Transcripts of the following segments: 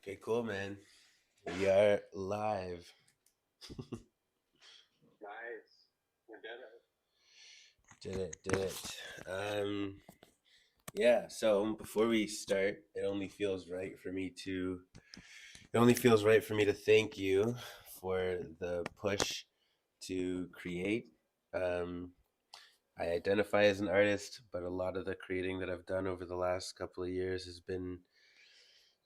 Okay, cool, man. We are live. Nice. We did it. Did it. Yeah. So before we start, it only feels right for me to thank you for the push to create. Um, I identify as an artist, but a lot of the creating that I've done over the last couple of years has been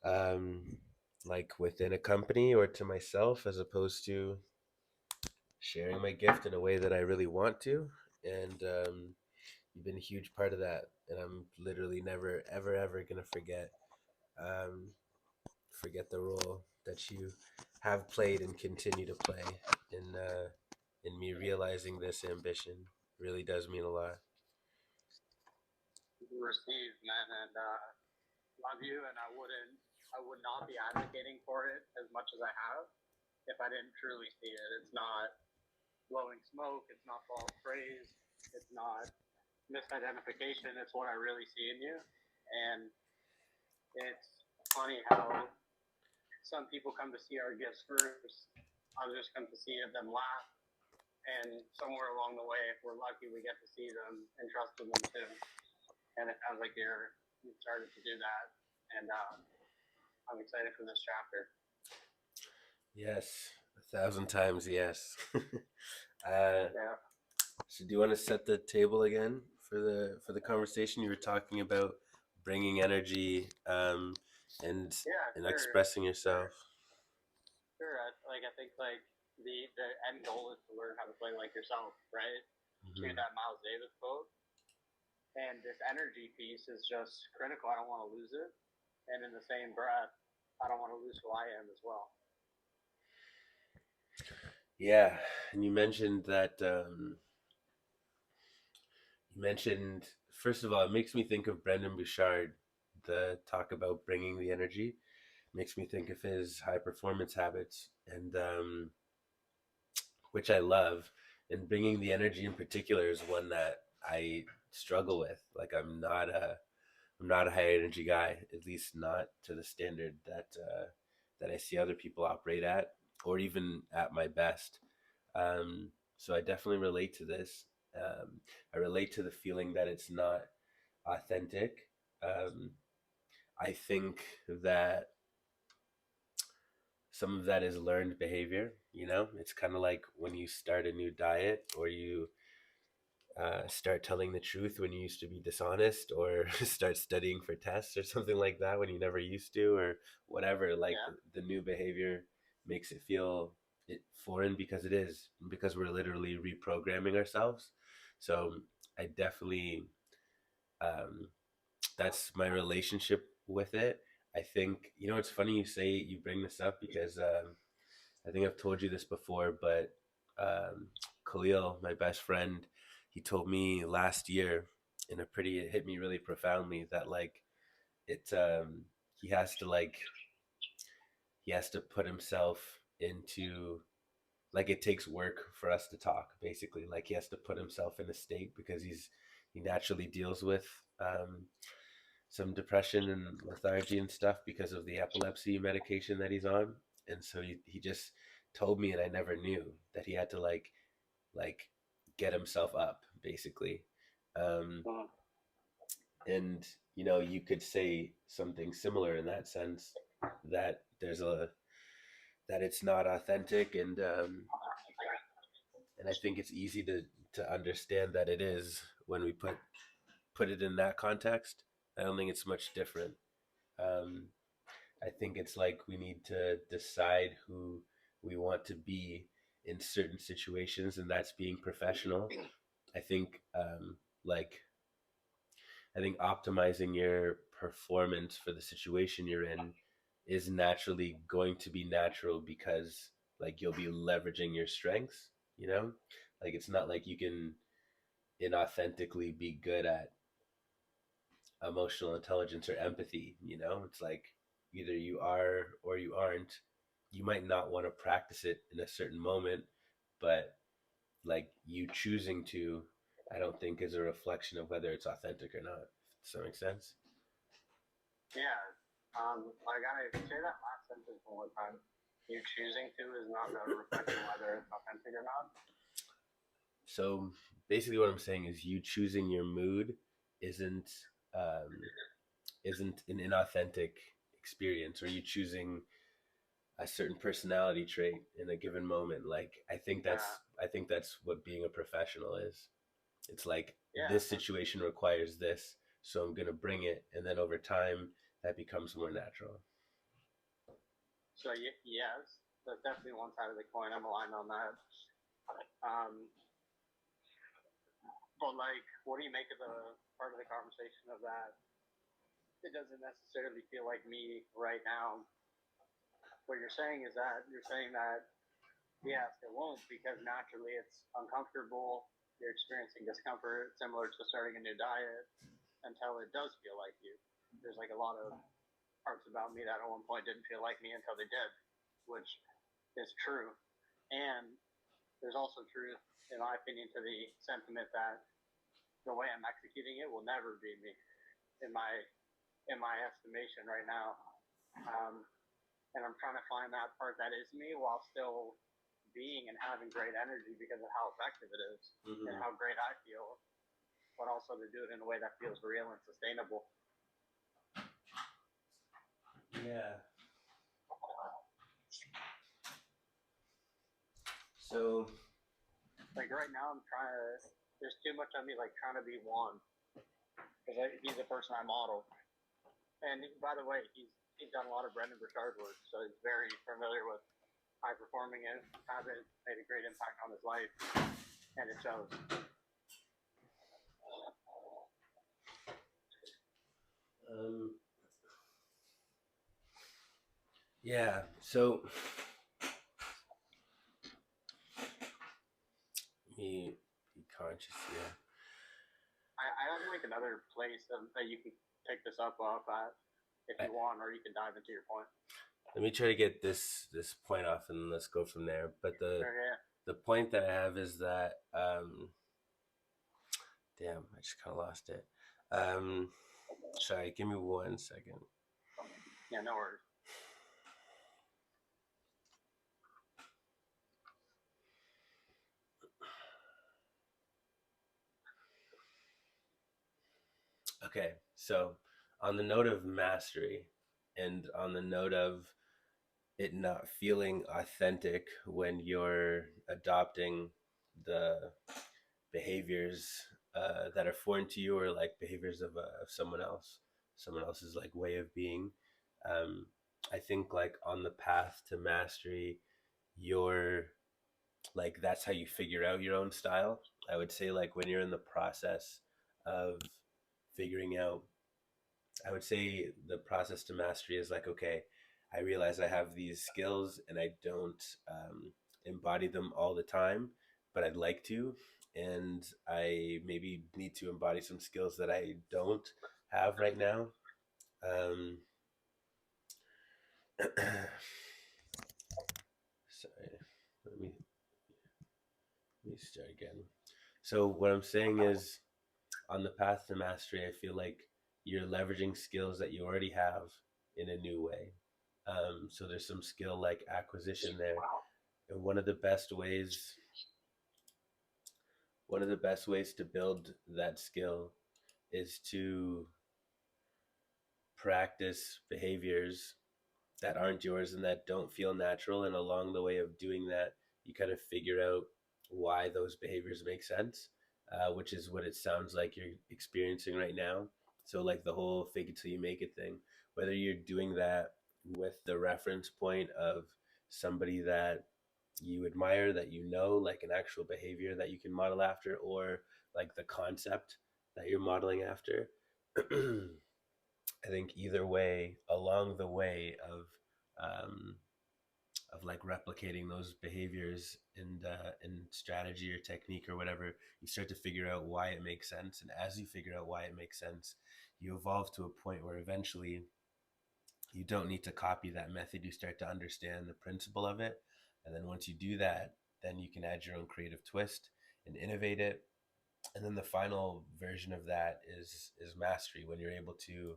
um, like within a company or to myself, as opposed to sharing my gift in a way that I really want to. And you've been a huge part of that. And I'm literally never, ever, ever gonna um, forget the role that you have played and continue to play in me realizing this ambition. Really does mean a lot. Received, man, and love you. And I would not be advocating for it as much as I have if I didn't truly see it. It's not blowing smoke. It's not false praise. It's not misidentification. It's what I really see in you. And it's funny how some people come to see our gifts first. Others come to see them laugh. And somewhere along the way, if we're lucky, we get to see them and trust in them too. And it sounds like you started to do that, and I'm excited for this chapter. Yes, 1,000 times yes. uh, Yeah, so, do you want to set the table again for the conversation? You were talking about bringing energy and yeah, and sure, expressing yourself. sure. I think like the end goal is to learn how to play like yourself, right? To Hmm. that Miles Davis quote, and this energy piece is just critical. I don't want to lose it, and in the same breath, I don't want to lose who I am as well. Yeah, and you mentioned first of all, it makes me think of Brendan Bouchard. The talk about bringing the energy makes me think of his high performance habits, and which I love. And bringing the energy in particular is one that I struggle with. Like I'm not a high energy guy, at least not to the standard that I see other people operate at, or even at my best. So I definitely relate to this. I relate to the feeling that it's not authentic. Um, I think that some of that is learned behavior. It's kind of like when you start a new diet or you start telling the truth when you used to be dishonest, or start studying for tests or something like that when you never used to, or whatever. Like Yeah, the new behavior makes it feel foreign because it is, because we're literally reprogramming ourselves. So I definitely, um, that's my relationship with it. I think, it's funny you say you bring this up because I think I've told you this before, but um, Khalil, my best friend, he told me last year it hit me really profoundly that like it, he has to like, he has to put himself into, like, it takes work for us to talk, basically. Like he has to put himself in a state because he naturally deals with some depression and lethargy and stuff because of the epilepsy medication that he's on. And so he just told me, and I never knew that he had to like get himself up, basically. Um, uh, and you could say something similar in that sense, that that it's not authentic, and I think it's easy to understand that it is when we put it in that context. I don't think it's much different. Um, I think it's like we need to decide who we want to be in certain situations, and that's being professional. I think like I think optimizing your performance for the situation you're in is naturally going to be natural because like you'll be leveraging your strengths, you know? Like it's not like you can inauthentically be good at emotional intelligence or empathy. It's like either you are or you aren't. You might not want to practice it in a certain moment, but like you choosing to, I don't think is a reflection of whether it's authentic or not. Does that make sense? yeah. Like I say that last sentence one more time. You choosing to is not a reflection whether it's authentic or not. So basically, what I'm saying is you choosing your mood isn't um, isn't an inauthentic experience, or you choosing a certain personality trait in a given moment. Like Yeah, I think that's what being a professional is. It's like yeah. this situation requires this, so I'm gonna bring it, and then over time that becomes more natural. So yes, that's definitely one side of the coin. I'm aligned on that. Um, but like, what do you make of the part of the conversation of that? It doesn't necessarily feel like me right now. What you're saying is that you're saying that yes, it won't because naturally it's uncomfortable. You're experiencing discomfort similar to starting a new diet until it does feel like you. There's like a lot of parts about me that at one point didn't feel like me until they did, which is true. And there's also truth, in my opinion, to the sentiment that the way I'm executing it will never be me in my estimation right now. Um, and I'm trying to find that part that is me while still being and having great energy because of how effective it is and Mm-hmm. how great I feel, but also to do it in a way that feels real and sustainable. Yeah. So Like right now, I'm trying to. There's too much of me like trying to be one because he's the person I model. And by the way, he's done a lot of Brendan Burchard's work, so he's very familiar with high performing and habits. Made a great impact on his life, and it shows. um, yeah. So be conscious. Yeah. I have like another place that you can pick this up off at if I, you want, or you can dive into your point. let me try to get this point off, and let's go from there. But Sure, yeah. the point that I have is that damn, I just kind of lost it. Um, Sorry, give me 1 second. Yeah, no worries. Okay, so on the note of mastery, and on the note of it not feeling authentic when you're adopting the behaviors that are foreign to you, or like behaviors of someone else's like way of being. Um, I think like on the path to mastery, you're like that's how you figure out your own style. I would say like when you're in the process of figuring out, I would say the process to mastery is like, okay, I realize I have these skills and I don't embody them all the time, but I'd like to. And I maybe need to embody some skills that I don't have right now. Um, Sorry, let me, let me start again. So, what I'm saying is, on the path to mastery, I feel like you're leveraging skills that you already have in a new way. So there's some skill like acquisition there, and one of the best ways to build that skill is to practice behaviors that aren't yours and that don't feel natural. And along the way of doing that, you kind of figure out why those behaviors make sense, which is what it sounds like you're experiencing right now. So, like the whole fake it till you make it thing, whether you're doing that with the reference point of somebody that you admire, that you know, like an actual behavior that you can model after, or like the concept that you're modeling after. I think either way, along the way of like replicating those behaviors in strategy or technique or whatever, you start to figure out why it makes sense. And as you figure out why it makes sense, you evolve to a point where eventually you don't need to copy that method. You start to understand the principle of it, and then once you do that, then you can add your own creative twist and innovate it. And then the final version of that is mastery, when you're able to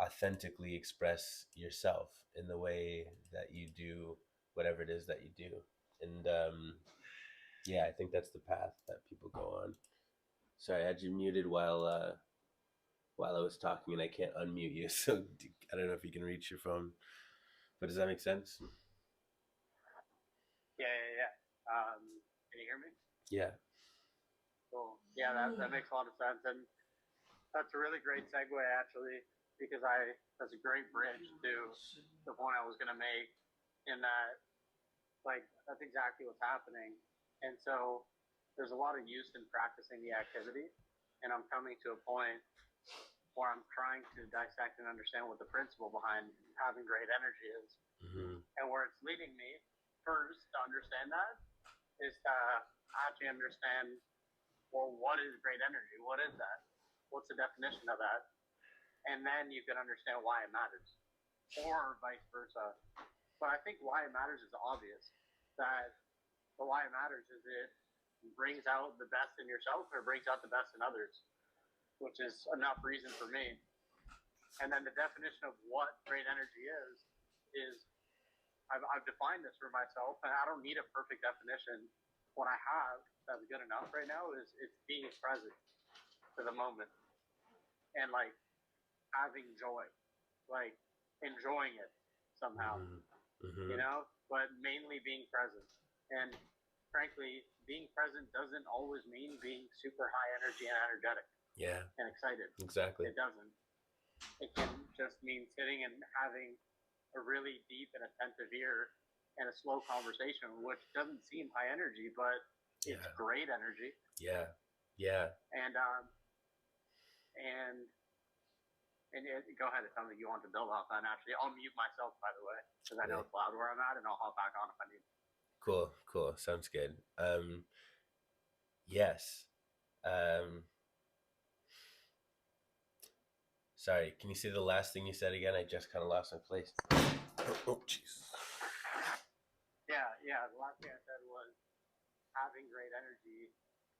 authentically express yourself in the way that you do whatever it is that you do. And yeah, I think that's the path that people go on. Sorry, I had you muted while I was talking, and I can't unmute you. So I don't know if you can reach your phone, but does that make sense? Yeah. Can you hear me? Yeah. Cool. Yeah, that makes a lot of sense, and that's a really great segue actually, because that's a great bridge to the point I was going to make. In that, like, that's exactly what's happening, and so there's a lot of use in practicing the activity, and I'm coming to a point where I'm trying to dissect and understand what the principle behind having great energy is. Mm-hmm. And where it's leading me first to understand that is to actually understand, well, what is great energy? What is that? What's the definition of that? And then you can understand why it matters, or vice versa. But I think why it matters is obvious. That the why it matters is it brings out the best in yourself or brings out the best in others, which is enough reason for me. And then the definition of what great energy is I've defined this for myself, and I don't need a perfect definition. What I have that's good enough right now is it's being present to the moment and like having joy, like enjoying it somehow, Mm-hmm. Mm-hmm. but mainly being present. And frankly, being present doesn't always mean being super high energy and energetic Yeah. and excited. Exactly. It doesn't. It can just mean sitting and having a really deep and attentive ear and a slow conversation, which doesn't seem high energy, but it's Yeah. great energy. Yeah. Yeah. And and go ahead and tell me you want to build off that. Actually, I'll mute myself, by the way, because I know Right. it's loud where I'm at, and I'll hop back on if I need. Cool. Cool. Sounds good. Yes. Um, Sorry. Can you say the last thing you said again? I just kind of lost my place. Oh, jeez. Yeah. The last thing I said was having great energy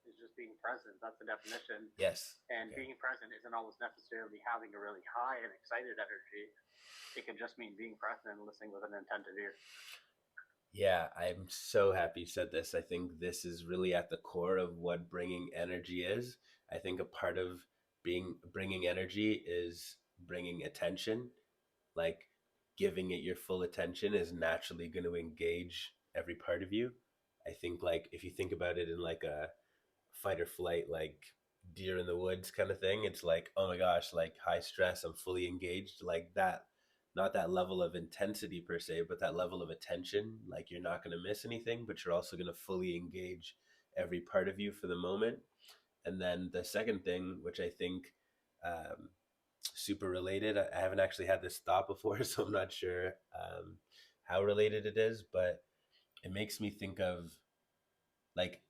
is just being present. That's the definition. Yes. And Okay. being present isn't always necessarily having a really high and excited energy. It can just mean being present and listening with an attentive ear. Yeah, I'm so happy you said this. I think this is really at the core of what bringing energy is. I think a part of being bringing energy is bringing attention. Like giving it your full attention is naturally going to engage every part of you. I think like if you think about it in like a fight or flight, like deer in the woods kind of thing, it's like, oh my gosh, like high stress, I'm fully engaged, like that. Not that level of intensity per se, but that level of attention. Like you're not going to miss anything, but you're also going to fully engage every part of you for the moment. And then the second thing, which I think super related, I haven't actually had this thought before, so I'm not sure how related it is, but it makes me think of like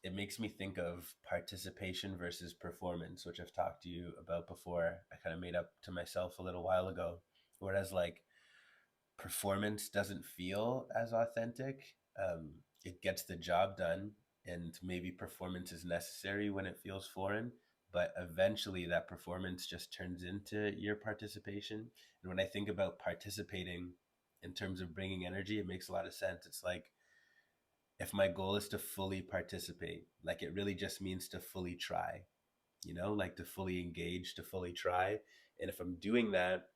it makes me think of participation versus performance, which I've talked to you about before. I kind of made up to myself a little while ago. Whereas, like, performance doesn't feel as authentic. It gets the job done, and maybe performance is necessary when it feels foreign. But eventually, that performance just turns into your participation. And when I think about participating in terms of bringing energy, it makes a lot of sense. It's like if my goal is to fully participate, like it really just means to fully try, like to fully engage, to fully try. And if I'm doing that,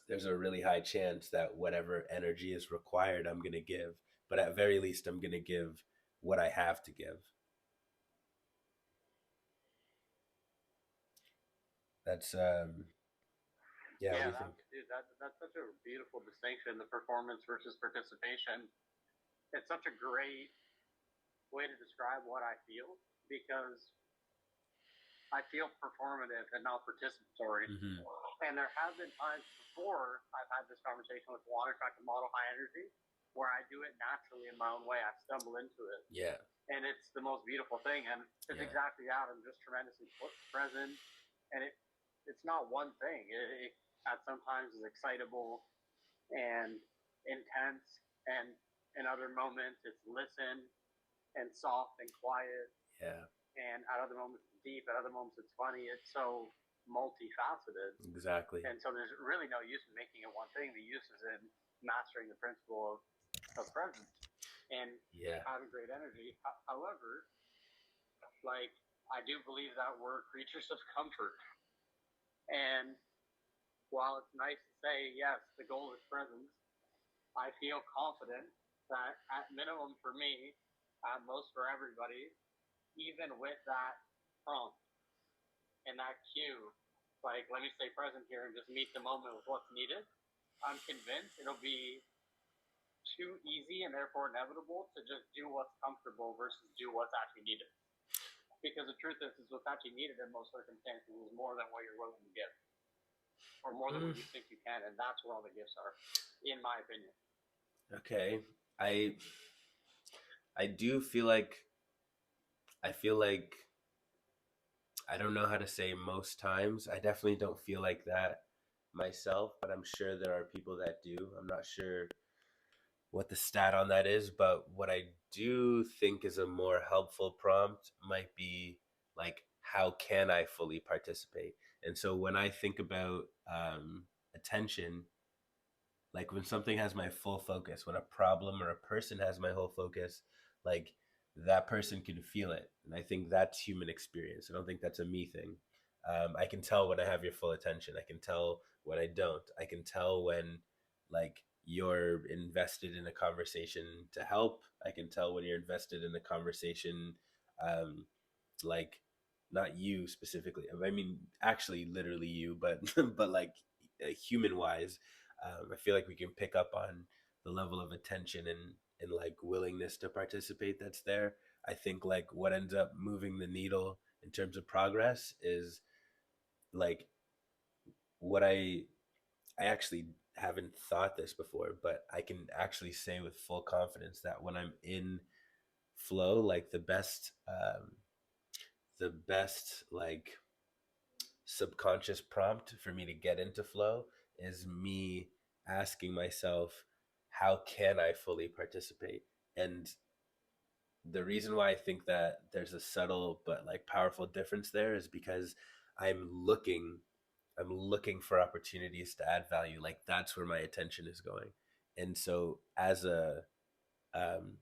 there's a really high chance that whatever energy is required, I'm going to give. But at very least, I'm going to give what I have to give. That's, yeah, what do Yeah, you think? that's such a beautiful distinction, the performance versus participation. It's such a great way to describe what I feel, because I feel performative and not participatory. Mm-hmm. And there have been times before I've had this conversation with water trying to model high energy where I do it naturally in my own way. I stumble into it. Yeah. And it's the most beautiful thing. And it's exactly that. I'm just tremendously present. And it's not one thing. It at sometimes is excitable and intense. And in other moments, it's listen and soft and quiet. Yeah. And at other moments, it's deep. At other moments, it's funny. It's so multifaceted. Exactly. And so there's really no use in making it one thing. The use is in mastering the principle of presence and Yeah. having great energy. However, like, I do believe that we're creatures of comfort. And while it's nice to say, yes, the goal is presence, I feel confident that at minimum for me, at most for everybody, even with that prompt and that cue, like, let me stay present here and just meet the moment with what's needed, I'm convinced it'll be too easy and therefore inevitable to just do what's comfortable versus do what's actually needed. Because the truth is what's actually needed in most circumstances is more than what you're willing to give, or more than Mm, what you think you can, and that's where all the gifts are, in my opinion. okay. I I do feel like I feel like I don't know how to say most times. I definitely don't feel like that myself, but I'm sure there are people that do. I'm not sure what the stat on that is, but what I do think is a more helpful prompt might be like, how can I fully participate? And so when I think about attention, like when something has my full focus, when a problem or a person has my whole focus, like that person can feel it. And I think that's human experience. I don't think that's a me thing. I can tell when I have your full attention. I can tell when I don't. I can tell when like you're invested in a conversation to help. I can tell when you're invested in a conversation, um, like not you specifically. I mean, actually, literally you, but but like human wise, I feel like we can pick up on the level of attention and like willingness to participate that's there. I think like what ends up moving the needle in terms of progress is like what I actually haven't thought this before, but I can actually say with full confidence that when I'm in flow, like the best like subconscious prompt for me to get into flow is me asking myself, how can I fully participate? And the reason why I think that there's a subtle but like powerful difference there is because I'm looking I'm looking for opportunities to add value. Like that's where my attention is going. And so um,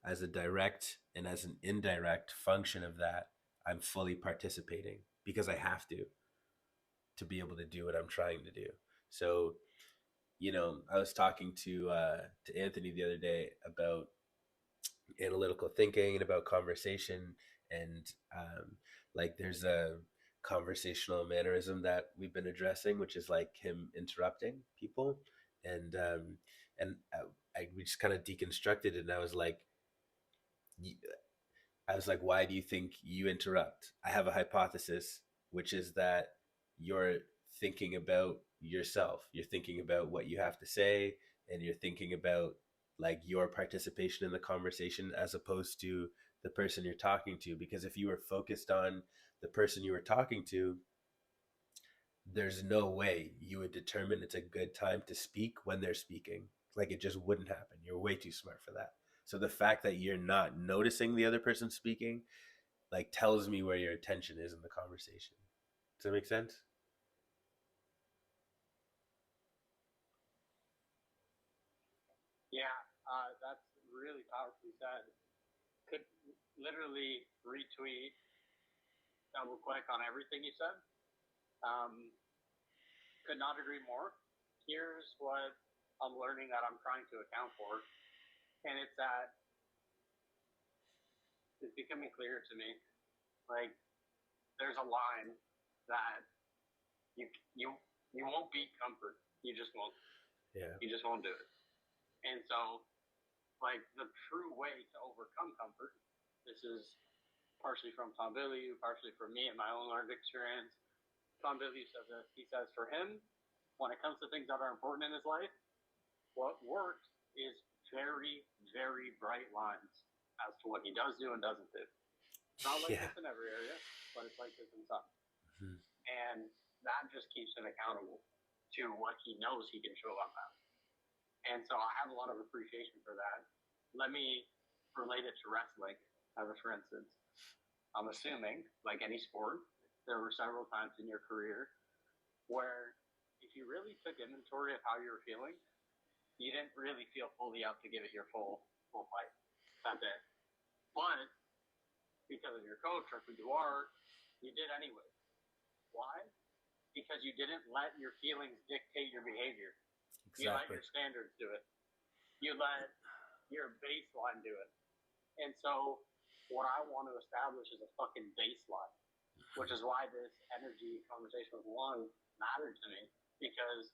as a direct and as an indirect function of that, I'm fully participating because I have to be able to do what I'm trying to do. So, I was talking to Anthony the other day about analytical thinking and about conversation, and like there's a conversational mannerism that we've been addressing, which is like him interrupting people, and we just kind of deconstructed it, and I was like, why do you think you interrupt? I have a hypothesis, which is that you're thinking about yourself. You're thinking about what you have to say, and you're thinking about like your participation in the conversation as opposed to the person you're talking to. Because if you were focused on the person you were talking to, there's no way you would determine it's a good time to speak when they're speaking. Like it just wouldn't happen. You're way too smart for that. So the fact that you're not noticing the other person speaking like tells me where your attention is in the conversation. Does that make sense? Yeah, that's really powerfully said. Could literally retweet, double click on everything you said. Um, could not agree more. Here's what I'm learning that I'm trying to account for, and it's that it's becoming clear to me. Like, there's a line that you you you won't beat comfort. You just won't. Yeah. You just won't do it. And so, like, the true way to overcome comfort. This is partially from Tom Billy, partially from me and my own learned experience. Tom Billy says this. He says, for him, when it comes to things that are important in his life, what works is very, very bright lines as to what he does do and doesn't do. It's not like Yeah. this in every area, but it's like this in some. Mhm. And that just keeps him accountable to what he knows he can show up as. And so I have a lot of appreciation for that. Let me relate it to wrestling as a for instance. I'm assuming, like any sport, there were several times in your career where if you really took inventory of how you were feeling, you didn't really feel fully out to give it your full fight that day. But because of your coach or who you are, you did anyway. Why? Because you didn't let your feelings dictate your behavior. You let Exactly. your standards do it. You let your baseline do it. And so what I want to establish is a fucking baseline, which is why this energy conversation with Juan mattered to me, because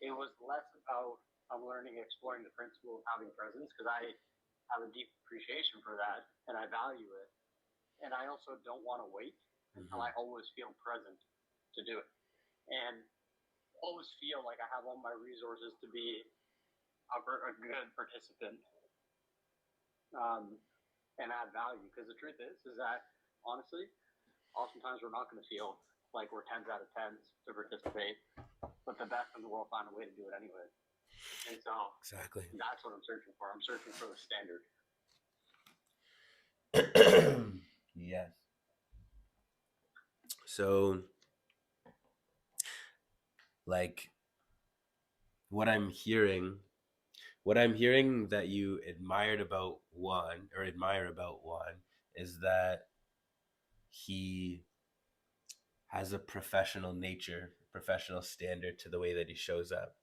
it was less about I'm learning, exploring the principle of having presence, because I have a deep appreciation for that and I value it. And I also don't want to wait until Mm-hmm. I always feel present to do it. And always feel like I have all my resources to be a good participant, um, and add value. Because the truth is that honestly, oftentimes we're not going to feel like we're tens out of tens to participate, but the best in the world find a way to do it anyway. And so Exactly. that's what I'm searching for. I'm searching for the standard. Yes. So, like, what I'm hearing, what I'm hearing that you admired about Juan or admire about Juan is that he has a professional nature, professional standard to the way that he shows up.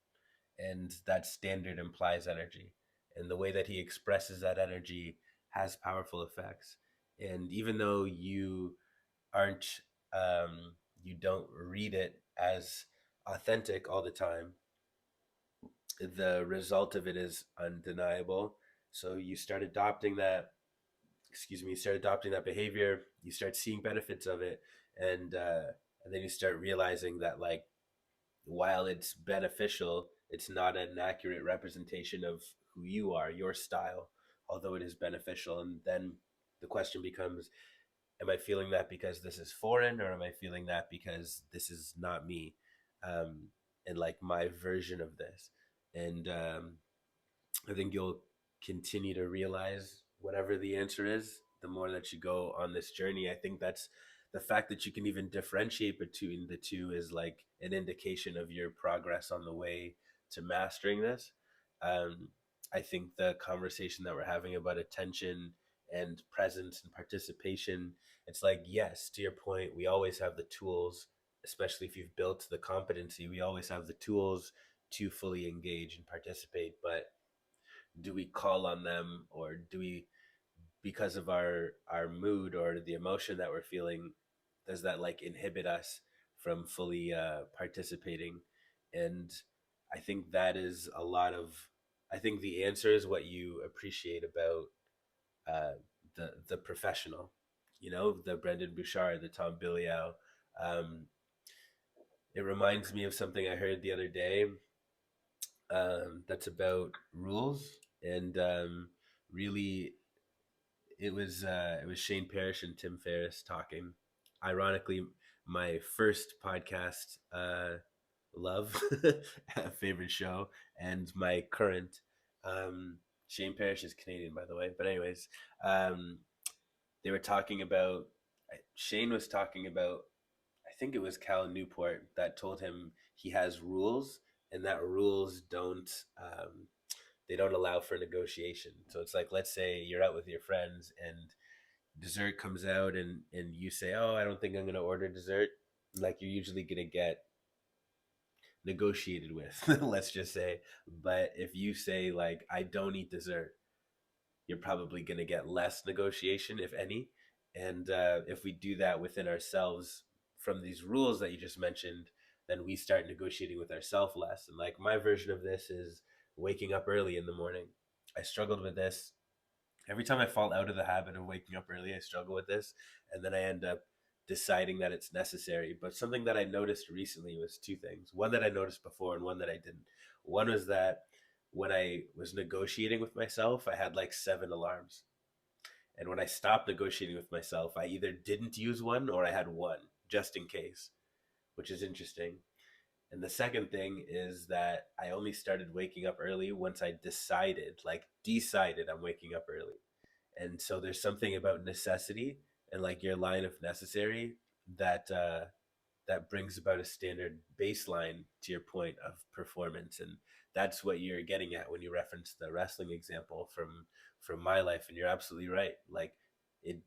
And that standard implies energy. And the way that he expresses that energy has powerful effects. And even though aren't, you don't read it as authentic all the time, the result of it is undeniable. So you start adopting that, excuse me, you start adopting that behavior, you start seeing benefits of it, and then you start realizing that, like, while it's beneficial, it's not an accurate representation of who you are, your style, although it is beneficial. And then the question becomes, am I feeling that because this is foreign, or am I feeling that because this is not me? Um, and like my version of this. And I think you'll continue to realize whatever the answer is, the more that you go on this journey. I think that's the fact that you can even differentiate between the two is like an indication of your progress on the way to mastering this. Um, I think the conversation that we're having about attention and presence and participation, it's like, yes, to your point, we always have the tools, especially if you've built the competency, we always have the tools to fully engage and participate. But do we call on them, or do we, because of our mood or the emotion that we're feeling, does that like inhibit us from fully participating? And I think that is a lot of, I think the answer is what you appreciate about uh, the professional, you know, the Brendan Bouchard, the Tom Biliow. um, it reminds me of something I heard the other day, that's about rules. And really, it was Shane Parrish and Tim Ferriss talking. Ironically, my first podcast love favorite show, and my current, um, Shane Parrish is Canadian, by the way. But anyways, um, they were talking about, Shane was talking about, I think it was Cal Newport that told him he has rules, and that rules don't, they don't allow for negotiation. So it's like, let's say you're out with your friends and dessert comes out, and you say, "Oh, I don't think I'm going to order dessert." Like, you're usually going to get negotiated with, let's just say. But if you say like, "I don't eat dessert," you're probably going to get less negotiation, if any. And if we do that within ourselves from these rules that you just mentioned, then we start negotiating with ourselves less. And like, my version of this is waking up early in the morning. I struggled with this. Every time I fall out of the habit of waking up early, I struggle with this. And then I end up deciding that it's necessary. But something that I noticed recently was two things: one that I noticed before, and one that I didn't. One was that when I was negotiating with myself, I had like seven alarms. And when I stopped negotiating with myself, I either didn't use one or I had one just in case, which is interesting. And the second thing is that I only started waking up early once I decided, like decided, I'm waking up early. And so there's something about necessity and like your line of necessary. that that brings about a standard baseline to your point of performance. And that's what you're getting at when you reference the wrestling example from my life. And you're absolutely right. Like, it,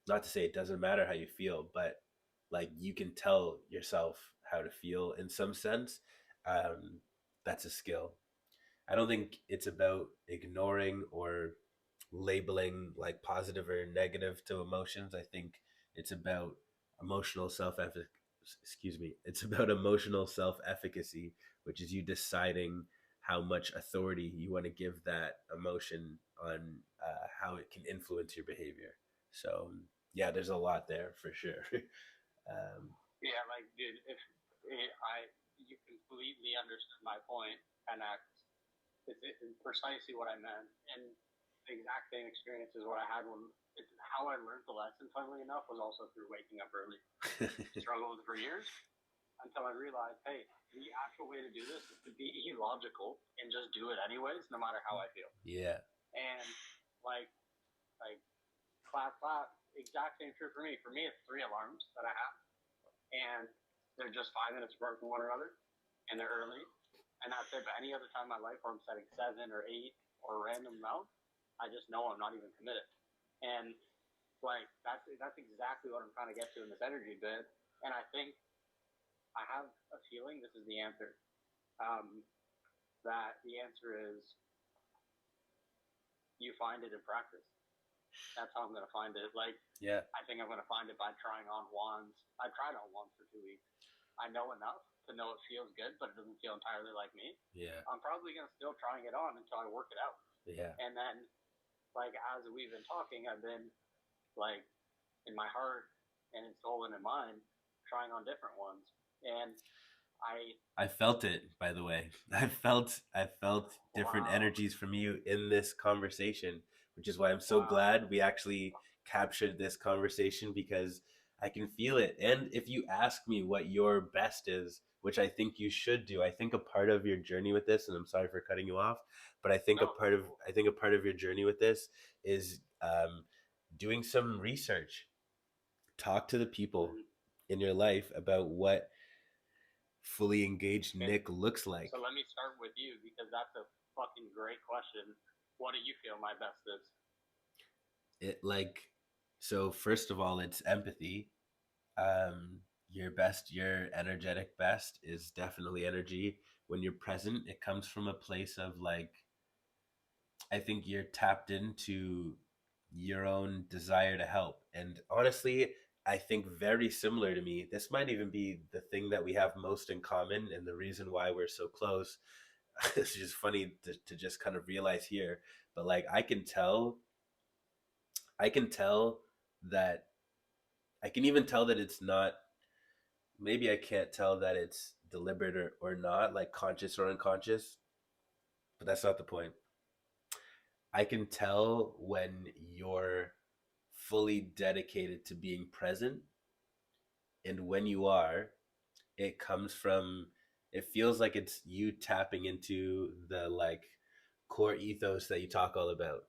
not to say it doesn't matter how you feel, but like you can tell yourself how to feel in some sense. um, that's a skill. I don't think it's about ignoring or labeling like positive or negative to emotions. I think it's about emotional self excuse me. It's about emotional self efficacy, which is you deciding how much authority you want to give that emotion on how it can influence your behavior. So yeah, there's a lot there for sure. Yeah, like, dude, if I you completely understood my point, and it's precisely what I meant, and the exact same experience is what I had when it's how I learned the lesson. Funnily enough, was also through waking up early. Struggled for years until I realized, hey, the actual way to do this is to be illogical and just do it anyways, no matter how I feel. Yeah. And like like clap clap, exact same true for me. For me, it's three alarms that I have, and they're just 5 minutes apart from one another, and they're early. And that's it. But any other time in my life where I'm setting 7 or 8 or a random amount, I just know I'm not even committed. And like that's exactly what I'm trying to get to in this energy bit. And I think I have a feeling this is the answer. Um, that the answer is you find it in practice. That's how I'm gonna find it. Like, Yeah. I think I'm gonna find it by trying on wands. I tried on wands for 2 weeks. I know enough to know it feels good, but it doesn't feel entirely like me. Yeah. I'm probably gonna still trying it on until I work it out. Yeah. And then, like, as we've been talking, I've been like in my heart and in soul and in mind trying on different ones. And I I felt it, by the way. I felt different wow, energies from you in this conversation, which is why I'm so wow, glad we actually captured this conversation, because I can feel it. And if you ask me what your best is, which I think you should do, I think a part of your journey with this, and I'm sorry for cutting you off, but no, I think a part of your journey with this is doing some research. Talk to the people mm-hmm. in your life about what fully engaged Okay. Nick looks So like. let me start with you because that's a fucking great question. What do you feel my best is? It like so first of all, it's empathy. Your best, your energetic best is definitely energy. When you're present, it comes from a place of like, I think you're tapped into your own desire to help. And honestly, I think very similar to me, this might even be the thing that we have most in common and the reason why we're so close. It's just funny to just kind of realize here, but like I can tell that I can even tell that it's not, maybe I can't tell that it's deliberate or not, like conscious or unconscious, but that's not the point. I can tell when you're fully dedicated to being present, and when you are, it comes from, it feels like it's you tapping into the like core ethos that you talk about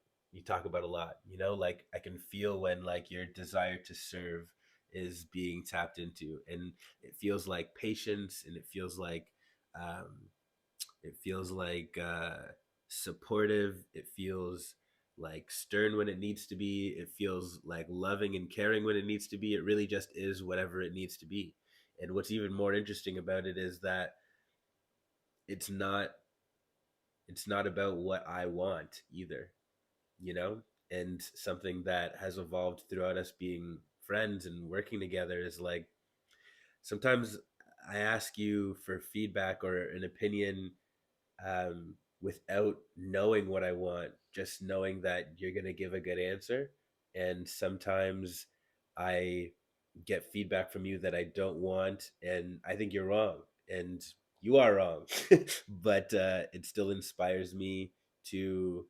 a lot, you know, like I can feel when like your desire to serve is being tapped into, and it feels like patience, and um it feels like supportive, it feels like stern when it needs to be, it feels like loving and caring when it needs to be. It really just is whatever it needs to be. And what's even more interesting about it is that it's not it's not about what I want either, you know? And something that has evolved throughout us being friends and working together is like, sometimes I ask you for feedback or an opinion without knowing what I want, just knowing that you're going to give a good answer. And sometimes I get feedback from you that I don't want, and I think you're wrong, and you are wrong. But it still inspires me to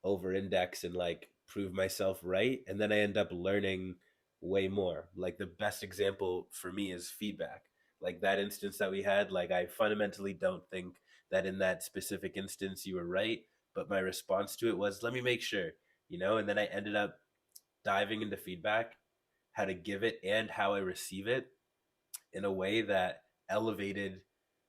over index and like prove myself right. And then I end up learning way more. Like the best example for me is feedback. Like that instance that we had, like I fundamentally don't think that in that specific instance you were right, but my response to it was, let me make sure, you know. And then I ended up diving into feedback, how to give it and how I receive it in a way that elevated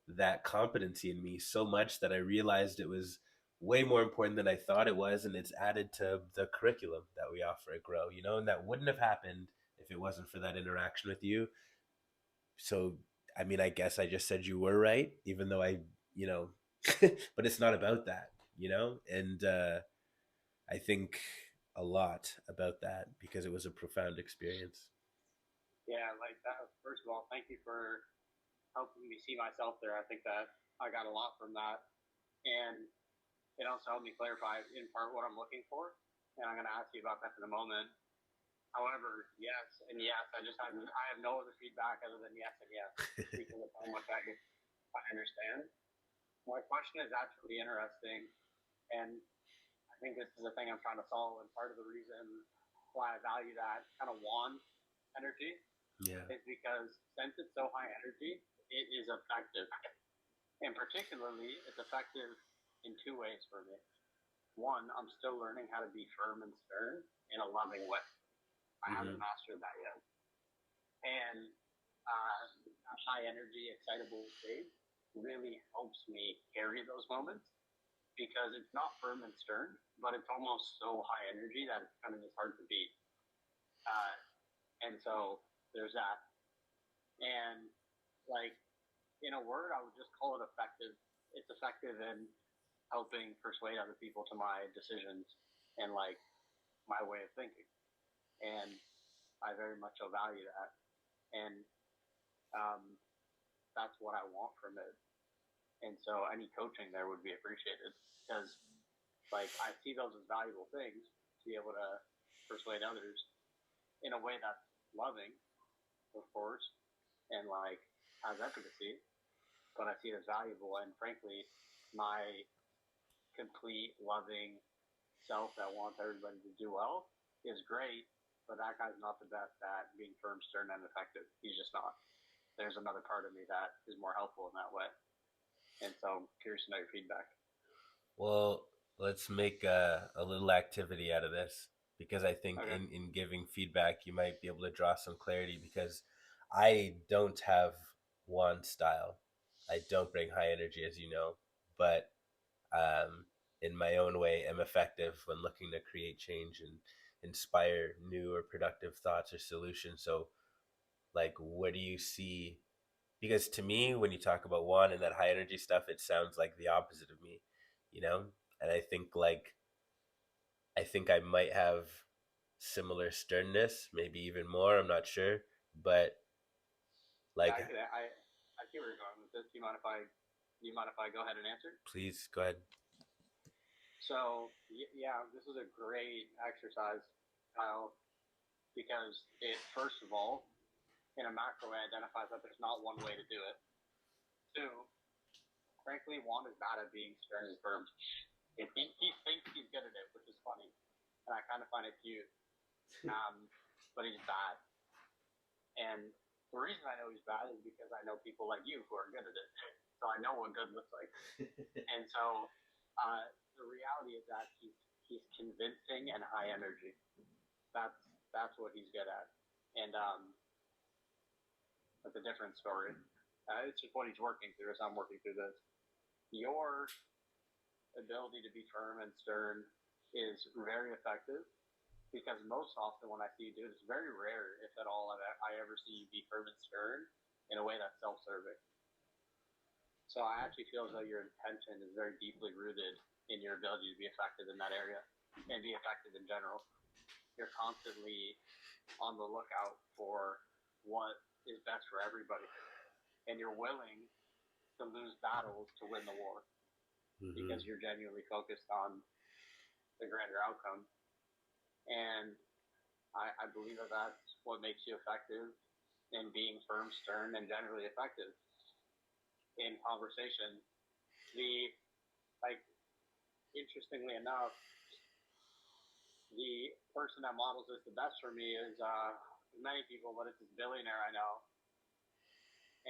that competency in me so much that I realized it was way more important than I thought it was, and it's added to the curriculum that we offer at Grow, you know, and that wouldn't have happened if it wasn't for that interaction with you. So, I mean, I guess I just said you were right, even though you know, but it's not about that, you know, and I think a lot about that because it was a profound experience. Yeah, like that. First of all, thank you for helping me see myself there. I think that I got a lot from that, and it also helped me clarify in part what I'm looking for. And I'm going to ask you about that in a moment. However, yes and yes. I have no other feedback other than yes and yes because of how much I understand. My question is actually interesting, and I think this is the thing I'm trying to solve. And part of the reason why I value that kind of wand energy Yeah. is because since it's so high energy, it is effective. And particularly, it's effective in two ways for me. One, I'm still learning how to be firm and stern in a loving way. I haven't Mm-hmm. mastered that yet. And a high energy, excitable state really helps me carry those moments because it's not firm and stern, but it's almost so high energy that it's kind of just hard to beat. Uh, and so there's that. And like in a word, I would just call it effective. It's effective in helping persuade other people to my decisions and like my way of thinking. And I very much so value that. And um, that's what I want from it. And so any coaching there would be appreciated because like I see those as valuable things to be able to persuade others in a way that's loving, of course, and like has efficacy, but I see it as valuable. And frankly, my complete loving self that wants everybody to do well is great, but that guy's not the best at being firm, stern, and effective. He's just not. There's another part of me that is more helpful in that way. And so I'm curious to know your feedback. Well, let's make a little activity out of this because I think Okay. in giving feedback, you might be able to draw some clarity because I don't have one style. I don't bring high energy, as you know, but um, in my own way, am effective when looking to create change and inspire new or productive thoughts or solutions. So, like, what do you see? Because to me, when you talk about one and that high energy stuff, it sounds like the opposite of me, you know? And I think I might have similar sternness, maybe even more, I'm not sure. But Yeah, like, I see where you're going with this. Do you mind if I go ahead and answer? please go ahead. So yeah, this is a great exercise, Kyle, because it first of all, in a macro way, identifies that there's not one way to do it. Two, frankly, Juan is bad at being stern and firm. He thinks he's good at it, which is funny, and I kind of find it cute. But he's bad, and the reason I know he's bad is because I know people like you who are good at it. So I know what good looks like. And so the reality is that he's convincing and high energy. That's that's what he's good at, and that's a different story. It's just what he's working through as I'm working through this. Your ability to be firm and stern is very effective because most often when I see you do it, it's very rare, if at all, I ever see you be firm and stern in a way that's self-serving. So I actually feel as though your intention is very deeply rooted in your ability to be effective in that area and be effective in general. You're constantly on the lookout for what is best for everybody, and you're willing to lose battles to win the war Mm-hmm. because you're genuinely focused on the grander outcome. And I believe that that's what makes you effective in being firm, stern, and generally effective in conversation. The like, interestingly enough, the person that models this the best for me is many people, but it's this billionaire I know,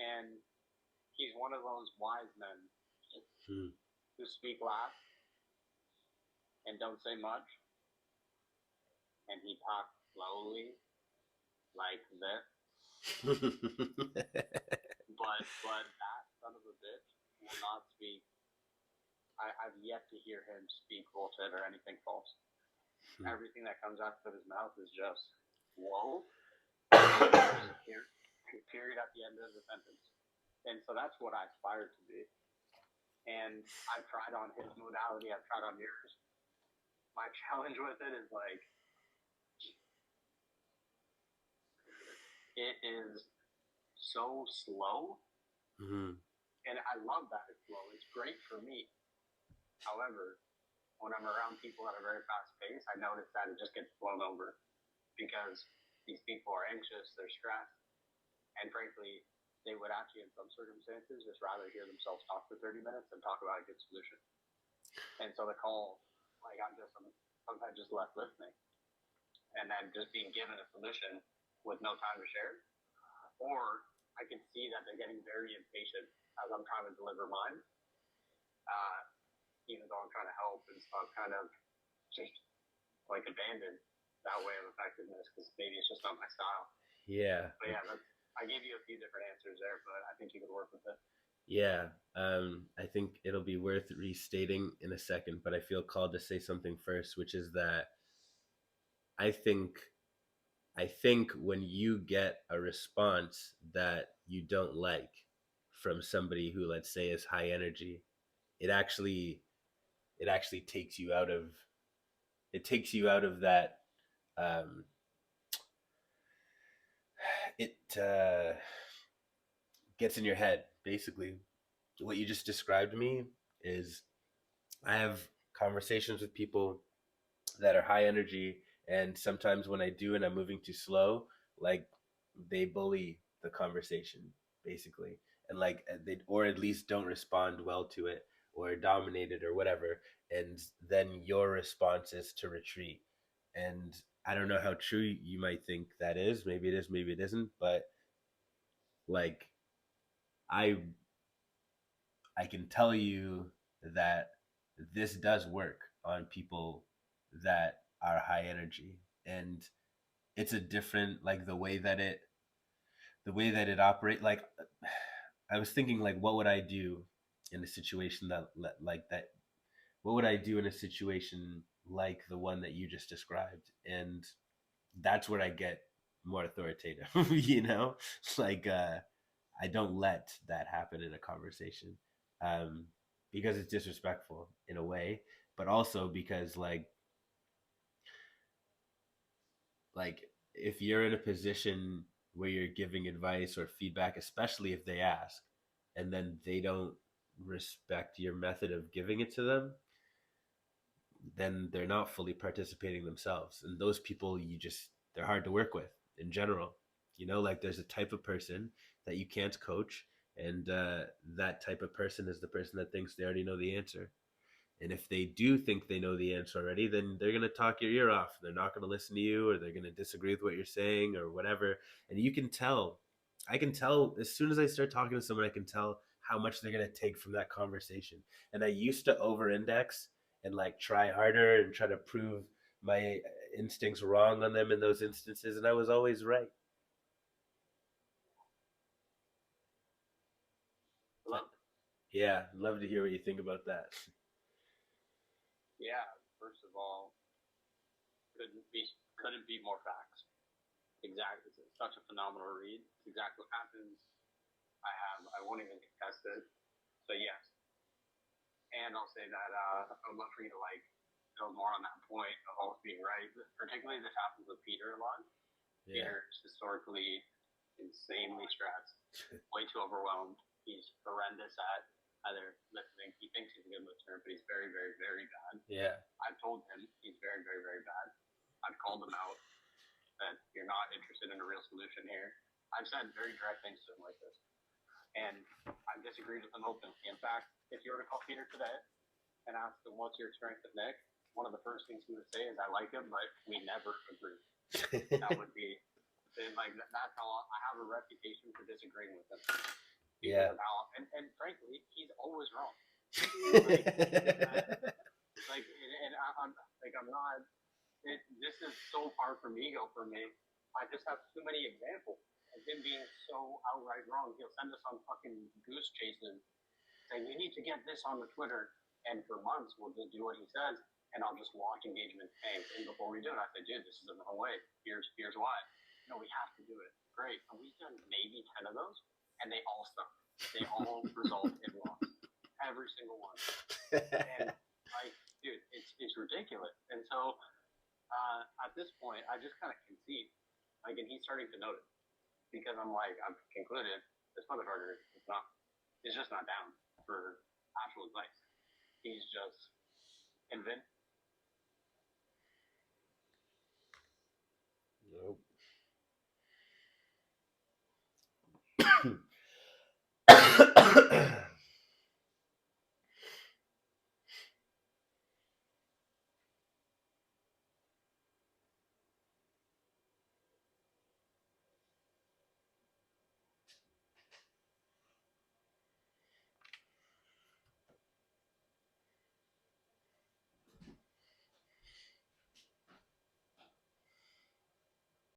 and he's one of those wise men Mm-hmm. who speak last and don't say much, and he talks slowly like this. But that son of a bitch will not speak. I've yet to hear him speak bullshit or anything false. Everything that comes out of his mouth is just whoa. Period at the end of the sentence. And so that's what I aspire to be. And I've tried on his modality, I've tried on yours. My challenge with it is like it is so slow. Mm-hmm. And I love that it's slow. It's great for me. However, when I'm around people at a very fast pace, I notice that it just gets blown over because these people are anxious, they're stressed, and frankly, they would actually, in some circumstances, just rather hear themselves talk for 30 minutes than talk about a good solution. And so the call, like I'm sometimes just left listening, and then just being given a solution with no time to share, or I can see that they're getting very impatient as I'm trying to deliver mine, uh, even though I'm trying to help, and so I'm kind of just like abandon that way of effectiveness because maybe it's just not my style. Yeah. But yeah, I gave you a few different answers there, but I think you could work with it. Yeah. I think it'll be worth restating in a second, but I feel called to say something first, which is that I think I think when you get a response that you don't like from somebody who, let's say, is high energy, it actually it actually takes you out of that. Um, it gets in your head. Basically, what you just described to me is I have conversations with people that are high energy, and sometimes when I do and I'm moving too slow, like they bully the conversation basically, and like they or at least don't respond well to it or dominate it or whatever, and then your response is to retreat. And I don't know how true you might think that is. Maybe it is, maybe it isn't, but like I I can tell you that this does work on people that are high energy, and it's a different, like the way that it operate. Like I was thinking, like what would I do in a situation that like that? What would I do in a situation like the one that you just described? And that's where I get more authoritative. You know, like I don't let that happen in a conversation, um, because it's disrespectful in a way, but also because like if you're in a position where you're giving advice or feedback, especially if they ask, and then they don't respect your method of giving it to them, then they're not fully participating themselves. And those people, they're hard to work with in general. You know, like there's a type of person that you can't coach, and that type of person is the person that thinks they already know the answer. And if they do think they know the answer already, then they're going to talk your ear off. They're not going to listen to you, or they're going to disagree with what you're saying or whatever. And you can tell. I can tell as soon as I start talking to someone, I can tell how much they're going to take from that conversation. And I used to over index and like try harder and try to prove my instincts wrong on them in those instances. And I was always right. Love it. Yeah, love to hear what you think about that. Yeah, first of all, couldn't be couldn't be more facts. Exactly, it's such a phenomenal read. It's exactly what happens. I won't even contest it. So yes, and I'll say that I'd love for you to like build more on that point of always being right. Particularly, this happens with Peter a lot. Yeah. Peter's historically insanely stressed, way too overwhelmed. He's horrendous at either listening. He thinks he's a good listener, but he's very, very, very bad. Yeah. I've told him he's very, very, very bad. I've called him out that you're not interested in a real solution here. I've said very direct things to him like this. And I've disagreed with him openly. In fact, if you were to call Peter today and ask him what's your experience with Nick, one of the first things he would say is I like him, but we never agree. That would be like that's how I have a reputation for disagreeing with him because Yeah. of how and frankly he's always wrong. Like and I'm like I'm not. This is so far from ego for me I just have too many examples of him being so outright wrong. He'll send us on fucking goose chases saying you need to get this on the Twitter, and for months we'll just do what he says, and I'll just watch engagement tank. And before we do it, I say, dude, this is the wrong way. Here's why. No, we have to do it. Great. And we've done maybe 10 of those, and they all suck. They all result in loss. Every single one. And like, dude, it's ridiculous. And so at this point, I just kind of concede. Like, and he's starting to notice because I'm like, I've concluded this motherfucker is not. He's just not down for actual advice. He's just convinced. Nope.